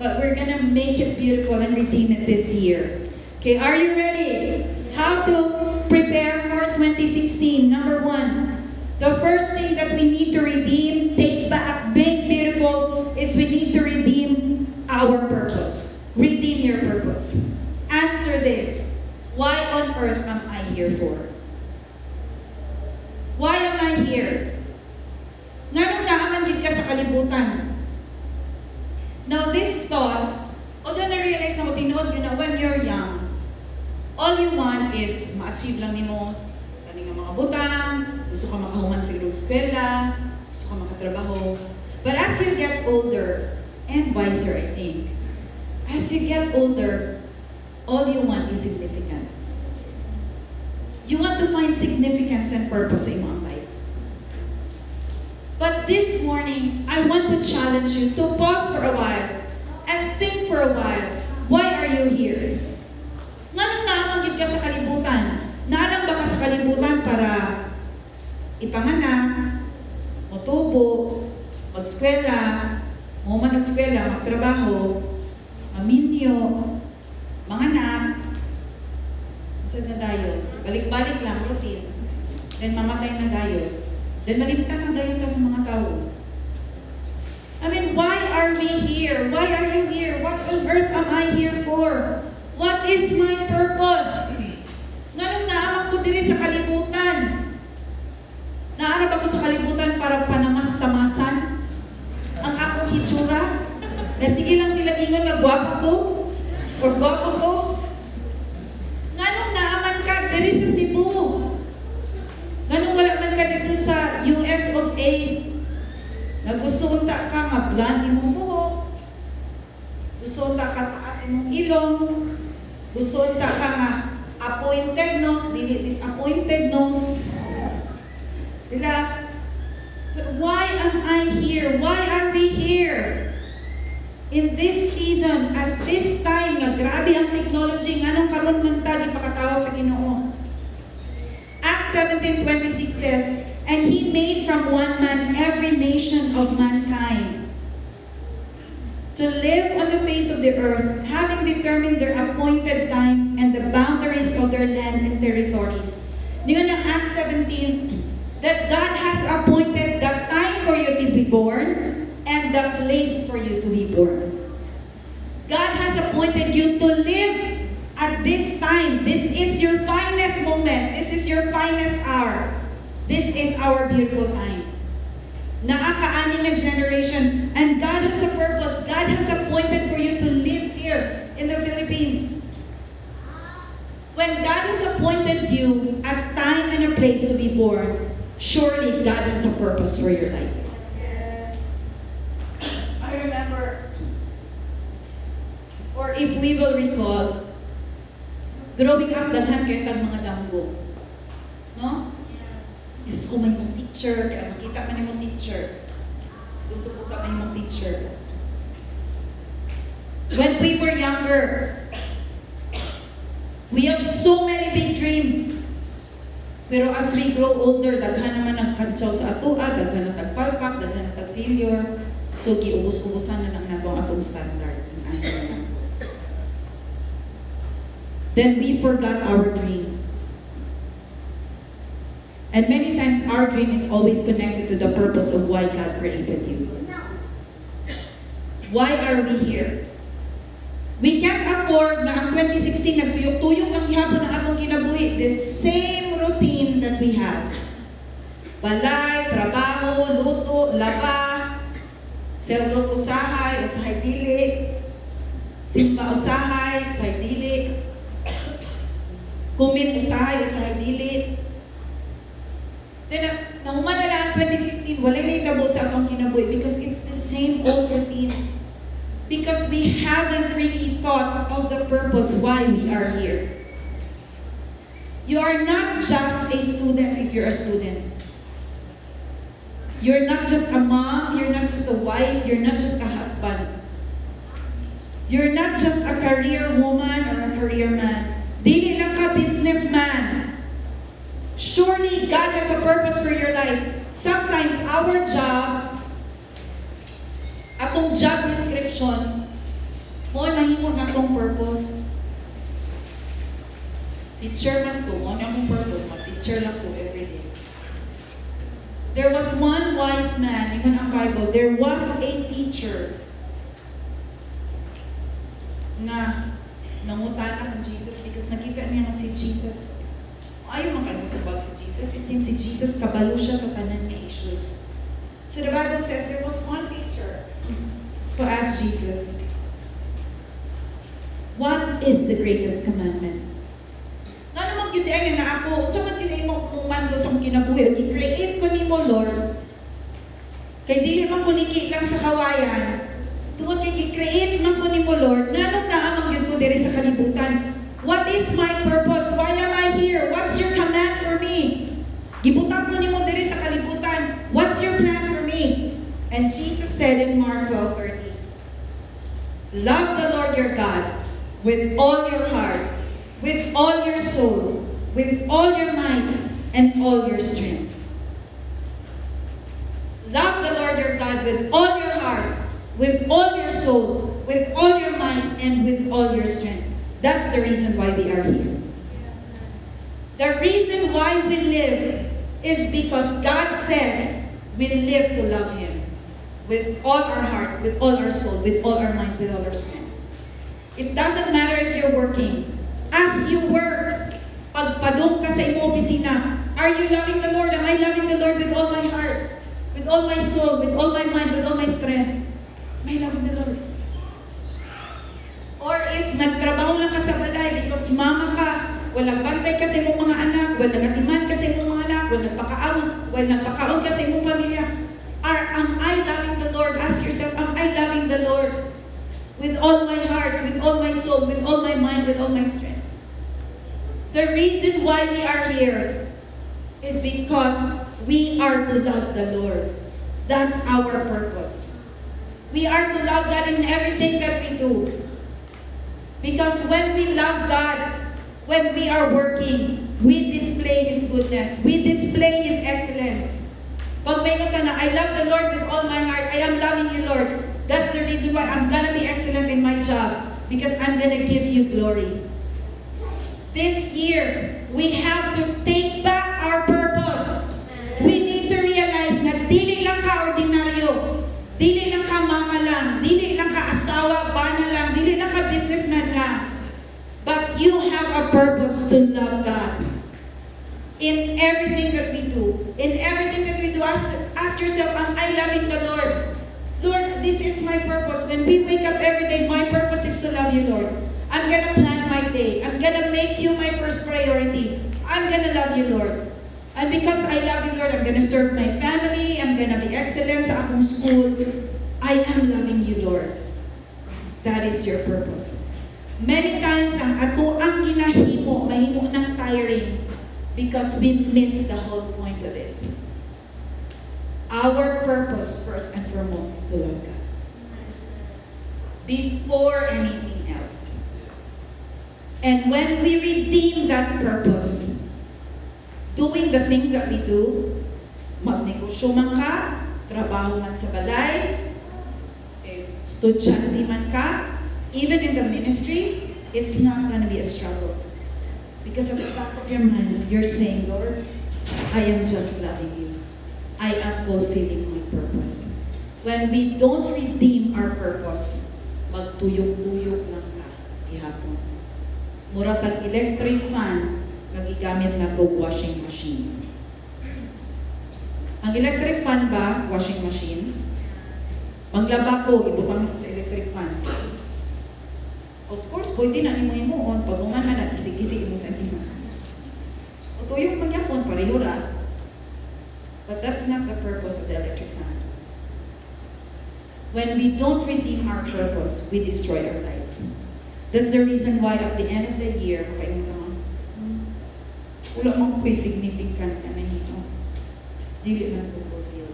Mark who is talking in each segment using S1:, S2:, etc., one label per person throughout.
S1: but we're gonna make it beautiful and redeem it this year. Okay, are you ready? How to prepare for 2016? Number one, the first thing that we need to redeem, take back, make beautiful, is we need to redeem our purpose. Redeem your purpose. Answer this. Why on earth am I here for? Why am I here? Nganong naaman gid ka sa kalibutan? Now this thought, although na-realize na ko, tinuod yun na when you're young, all you want is ma-achieve lang nimo kaning nga mga butang, gusto ka makahuman sa ilong eskwela, gusto ka makatrabaho. But as you get older, and wiser I think, as you get older, all you want is significance. You want to find significance and purpose in your life. But this morning, I want to challenge you to pause for a while and think for a while, why are you here? Nganong naamanggit ka sa kalibutan? Naalang ba ka sa kalibutan para ipanganak, motubo, mag-eskwela, mag-eskwela, magtrabaho, mamilyo, manganak, saan na dayo? Balik-balik lang, routine. Then mamatay na dayo. Then malimtan ang dayo sa mga tao. I mean, why are we here? Why are you here? What on earth am I here for? What is my purpose? Nganong naamang ko diri sa kalibutan? Naarap ako sa kalibutan para panamas-tamasan ang akong hitsura? Na sige lang sila ingon nga gwapo ko? Or gwapo ko? Nganong naaman ka diri sa Cebu? Nganong wala man ka dito sa US of A? Nagusto unta ka nga blonde imong buhok. Gusto unta ka taas imong ilong. Gusto unta ka nga appointed nose, dili disappointed nose. Sila, but why am I here? Why are we here? In this season, at this time, nga grabe ang technology, nganong karon man ta gipakatawo sa Ginoo. Acts 17:26 says, and He made from one man every nation of mankind to live on the face of the earth, having determined their appointed times and the boundaries of their land and territories. Yun ang Acts 17, that God has appointed the time for you to be born and the place for you to be born. God has appointed you to live at this time. This is your finest moment. This is your finest hour. This is our beautiful time. Nakakaaning na generation. And God has a purpose. God has appointed for you to live here in the Philippines. When God has appointed you a time and a place to be born, surely God has a purpose for your life. I remember, or if we will recall, growing up, daghan kayo tag mga damgo. No? Gusto ko may mong teacher, kaya makita ka ni mong teacher. Gusto ko ka may mong teacher. When we were younger, we have so many big dreams. Pero as we grow older, daghan naman nagkantsaw sa atoa, daghan na tagpalpak, daghan na tag-failure. So, giubos-ubusan na lang natong atong standard. Then we forgot our dream. And many times our dream is always connected to the purpose of why God created you. Why are we here? We can't afford na ang 2016 nagtuyok-tuyok lang gihapon ang atong kinabuhi. The same routine that we have. Balay, trabaho, luto, laba, selro usahay, usahay dili, simba usahay, usahay dili, kumin usahay, usahay dili. Then, nahuman na lang 2015, walay na itabo sa atong kinabuhi because it's the same old routine. Because we haven't really thought of the purpose why we are here. You are not just a student if you're a student. You're not just a mom, you're not just a wife, you're not just a husband. You're not just a career woman or a career man. Dili lang ka businessman. Surely God has a purpose for your life. Sometimes our job, atong job description, Mo mahimo na tong purpose. Teacher man ko, mo na akong purpose, mag-teacher lang ko every day. There was one wise man, even ang Bible, there was a teacher na nangutana kang Jesus because nakita niya na si Jesus. Ayaw makalutubag si Jesus. It seems si Jesus kabalo siya sa tanan niya issues. So the Bible says there was one teacher who asked Jesus, what is the greatest commandment? Nga naman yun na ako, unsa man yun mo man ko sa kinabuhi, i-create ko ni mo, Lord. Kay dili man ko liki lang sa kawayan. Tungod kay i-create man ko ni mo, Lord, nga nung naamang yun ko diri sa kalibutan. What is my purpose? Why am I here? What's your command for me? Gibutan ko ni mo diri sa kalibutan. What's your plan for me? And Jesus said in Mark 12:30, love the Lord your God with all your heart, with all your soul, with all your mind, and all your strength. Love the Lord your God with all your heart, with all your soul, with all your mind, and with all your strength. That's the reason why we are here. The reason why we live is because God said we live to love Him with all our heart, with all our soul, with all our mind, with all our strength. It doesn't matter if you're working. As you work, pagpadong ka sa imong opisina, are you loving the Lord? Am I loving the Lord with all my heart, with all my soul, with all my mind, with all my strength? Am I loving the Lord? Or if nagtrabaho lang ka sa balay because mama ka, walang bantay ka sa imong mga anak, walang atiman ka sa imong mga anak, walang pakaon ka sa imong pamilya, am I loving the Lord? Ask yourself, am I loving the Lord with all my heart, with all my soul, with all my mind, with all my strength? The reason why we are here is because we are to love the Lord. That's our purpose. We are to love God in everything that we do. Because when we love God, when we are working, we display His goodness. We display His excellence. Pag may ka na, I love the Lord with all my heart. I am loving you, Lord. That's the reason why I'm gonna be excellent in my job. Because I'm gonna give you glory. This year, we have to take back our purpose. We need to realize na dili lang ka ordinaryo, dili lang ka mama lang, dili lang ka asawa, bana lang, dili lang ka businessman lang. But you have a purpose to love God. In everything that we do, ask yourself, am I loving the Lord? Lord, this is my purpose. When we wake up every day, my purpose is to love you, Lord. I'm gonna plan my day. I'm gonna make you my first priority. I'm gonna love you, Lord. And because I love you, Lord, I'm gonna serve my family. I'm gonna be excellent sa akong school. I am loving you, Lord. That is your purpose. Many times, ang ato ang ginahimo, mahimo ng tiring because we miss the whole point of it. Our purpose, first and foremost, is to love God. Before anything else. And when we redeem that purpose, doing the things that we do, magnegosyo man ka, trabaho man sa balay, estudyante man ka, even in the ministry, it's not going to be a struggle. Because at the back of your mind, you're saying, Lord, I am just loving you. I am fulfilling my purpose. When we don't redeem our purpose, magtuyok-tuyok lang ka ihapon. Mura tag electric fan, nagigamit na to washing machine. Ang electric fan ba, washing machine? Paglaba ko, ibutang ko sa electric fan. Of course, pwede na ni mo imuon, pag umana na, gisig-gisig mo sa inyo. O tuyok magyapon, pareho ra. But that's not the purpose of the electric fan. When we don't redeem our purpose, we destroy our lives. That's the reason why at the end of the year, wala mong ko'y significant ka na ito. Dili man ko fulfill.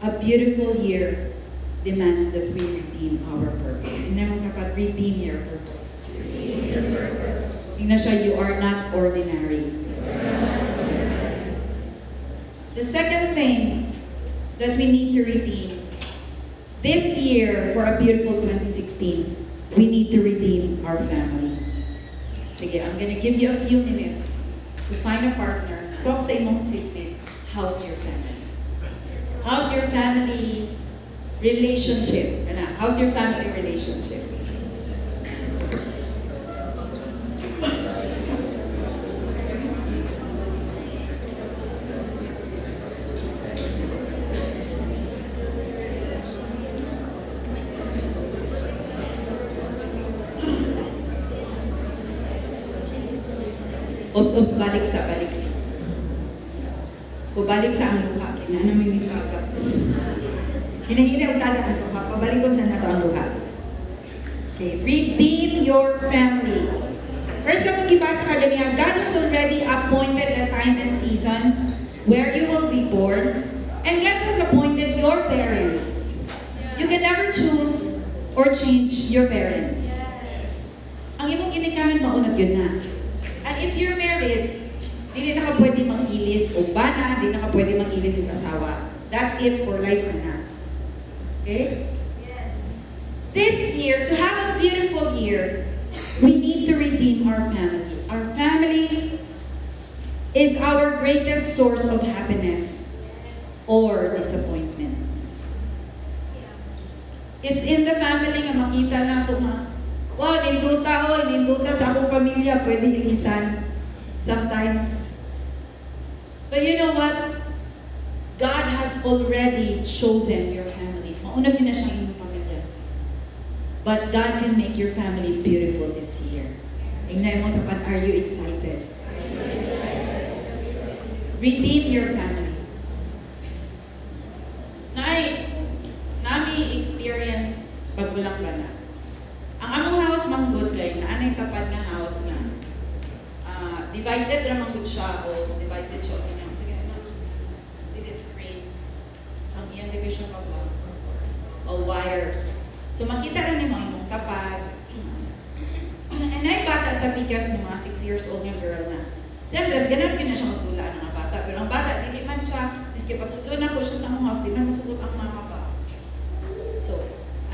S1: A beautiful year demands that we redeem our purpose. Hindi naman kapag redeem your purpose.
S2: Redeem your purpose.
S1: Tingnan siya, you are not ordinary. The second thing that we need to redeem, This year, for a beautiful 2016, we need to redeem our family. Sige, I'm gonna give you a few minutes to find a partner. Talk sa imong seatmate. How's your family? How's your family relationship? Ano? How's your family relationship? Ops, balik. Balik sa ang luha. Kina namin yung kaka. Hinahina ang taga ang luha. Pabalik ko sa nato ang luha. Okay, redeem your family. First, itong ibasa ka ganyan, God has already appointed a time and season where you will be born, and God has appointed your parents. You can never choose or change your parents. Ang imong ginikanan, maunag yun na. And if you're married, hindi na ka pwede mag-ilis o bana, hindi na ka pwede mag-ilis yung asawa. That's it for life na. Okay?
S2: Yes.
S1: This year, to have a beautiful year, we need to redeem our family. Our family is our greatest source of happiness or disappointments. It's in the family nga makita na ito nga, wow, ninduta sa akong pamilya, pwede ilisan sometimes. So you know what? God has already chosen your family. Mauna yun na siya inyong pamilya. But God can make your family beautiful this year. Tingnan mo tapat, are you excited? Redeem your family. Nami experience pagbulang ka na. Ang among house manggod kay na anay tapad nga house nga divided ra manggod siya o divided siya kanya. Sige na. It is screen. Ang iyang division pa ba? O wires. So makita ra ni mga imong tapad. And ay bata sa pikas ng mga 6 years old nga girl na. Siyempre, ganun na siya magtula ng mga bata. Pero ang bata, dili man siya, miski pasudlo na ko siya sa among house, di man masugot ang mama ba. So,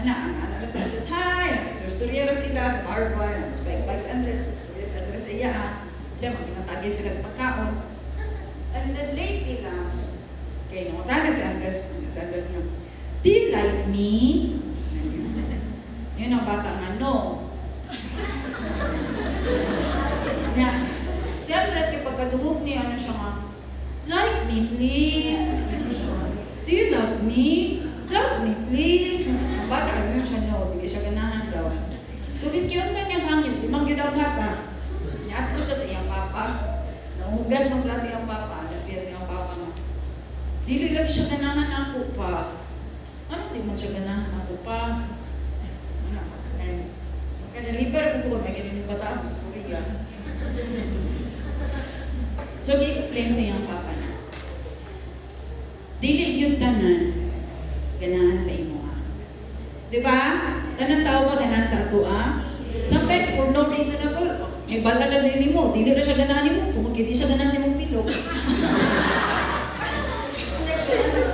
S1: anak sa Andres, hi! Surya sila sa Barbara, bikes Andres, stories Andres, iya. Siya, magkinatagi sila ng pagkaon. And then lately lang, kaya nangutana si Andres na, do you like me? Yun ang bata nga, no. Yeah. Si Andres, kaya pagkadungog niya, ano siya nga, like me, please. Do you love me? Love me, please. Ang bata, ano siya, no, bigay siya ganahan daw. So, miski yun sa niyang hangin, limang yun ang bata. Niyaat ko siya sa iyang papa. Nahugas ng plato yung papa. Nasiya sa iyang papa na. Dili lagi siya ganahan ako pa. Ano di mo siya ganahan ako pa? Ano? And, magka-deliver ko may ganun yung bata ako sa Korea. So, i-explain sa iyang papa na. Dili yung tanan, ganahan sa imo ah. Diba? Tanang tao ba ganahan sa ato ah? Sometimes for no reason at all, may bala na din mo, dili na siya ganahan mo, tungkol hindi siya ganahan sa imong pilok.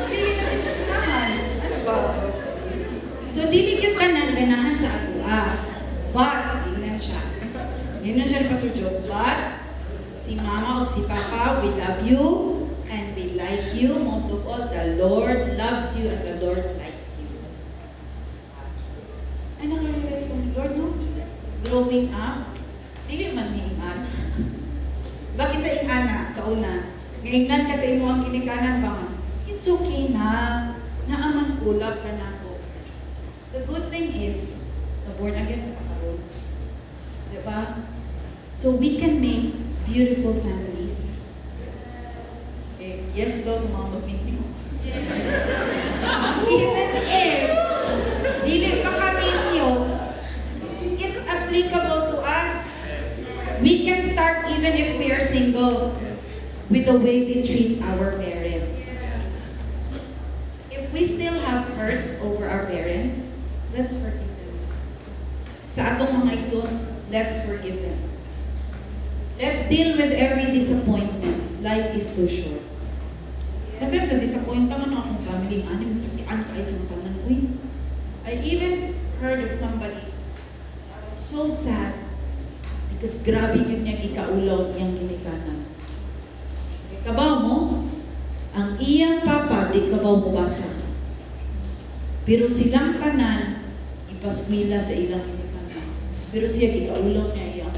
S1: Dili na din siya ganahan. Ano ba? So, dili yung tanan ganahan sa ato ah. But, tingnan siya. Hindi na siya pasudyo. But, si mama o si papa, we love you and we like you. Most of all, the Lord loves you and the Lord likes you. Ay, nakarealize ko ni Lord, no? Growing up, dili man hiingan. Bakit sa ingana, sa una? Ngaingnan kasi mo ang kinikanan ba? It's okay na. Naaman kulab ka na ako. The good thing is, the born again pa karon. Diba? So we can make beautiful families. Okay. Yes daw sa mga magpinpin. Even if dili pa kami nyo, it's applicable to us. We can start even if we are single with the way we treat our parents. If we still have hurts over our parents, let's forgive them. Sa atong mga igsoon, let's forgive them. Let's deal with every disappointment. Life is too short. Sometimes, sa disappoint naman akong family, ano, masakian ka isang tanan, uy, I even heard of somebody. I was so sad because grabe yun niya gikaulaw niyang ginikanan. Kabaw mo, ang iyang papa di kabaw mo basa. Pero silang tanan ipasmila sa ilang ginikanan. Pero siya gikaulaw niya iyang